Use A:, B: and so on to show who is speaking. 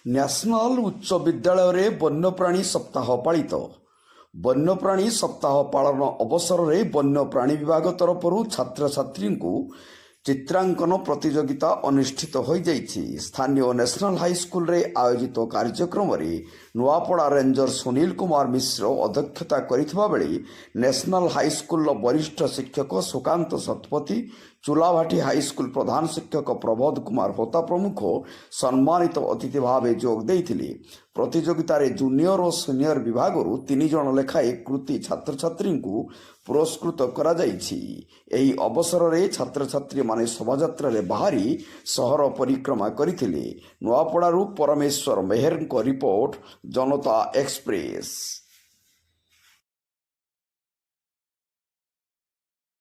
A: National ଉଚ୍ଚ ବିଦ୍ୟାଳୟରେ ବନ୍ୟପ୍ରାଣୀ ସପ୍ତାହ ପାଳିତ। ବନ୍ୟପ୍ରାଣୀ ସପ୍ତାହ ପାଳନ ଅବସରରେ ବନ୍ୟପ୍ରାଣୀ ବିଭାଗ ତରଫରୁ ଛାତ୍ରଛାତ୍ରୀଙ୍କୁ ଚିତ୍ରାଙ୍କନ ପ୍ରତିଯୋଗିତା ଅନୁଷ୍ଠିତ ହୋଇଯାଇଛି। ସ୍ଥାନୀୟ ନ୍ୟାସନାଲ ହାଇସ୍କୁଲରେ ଆୟୋଜିତ କାର୍ଯ୍ୟକ୍ରମରେ ନୂଆପଡ଼ା ରେଞ୍ଜର ସୁନୀଲ କୁମାର ମିଶ୍ର ଅଧ୍ୟକ୍ଷତା କରିଥିବା ବେଳେ ନ୍ୟାସନାଲ ହାଇସ୍କୁଲର ବରିଷ୍ଠ ଶିକ୍ଷକ ସୁକାନ୍ତ ଶତପଥୀ, ଚୁଲାଭାଟି ହାଇସ୍କୁଲ ପ୍ରଧାନ ଶିକ୍ଷକ ପ୍ରବୋଧ କୁମାର ହୋତା ପ୍ରମୁଖ ସମ୍ମାନିତ ଅତିଥି ଭାବେ ଯୋଗ ଦେଇଥିଲେ। ପ୍ରତିଯୋଗିତାରେ ଜୁନିୟର ଓ ସିନିୟର ବିଭାଗରୁ 3 ଜଣ ଲେଖାଏଁ କୃତି ଛାତ୍ରଛାତ୍ରୀଙ୍କୁ ପୁରସ୍କୃତ କରାଯାଇଛି। ଏହି ଅବସରରେ ଛାତ୍ରଛାତ୍ରୀମାନେ ଶୋଭାଯାତ୍ରାରେ ବାହାରି ସହର ପରିକ୍ରମା କରିଥିଲେ। ନୂଆପଡ଼ାରୁ ପରମେଶ୍ୱର ମେହେରଙ୍କ ରିପୋର୍ଟ, ଜନତା ଏକ୍ସପ୍ରେସ।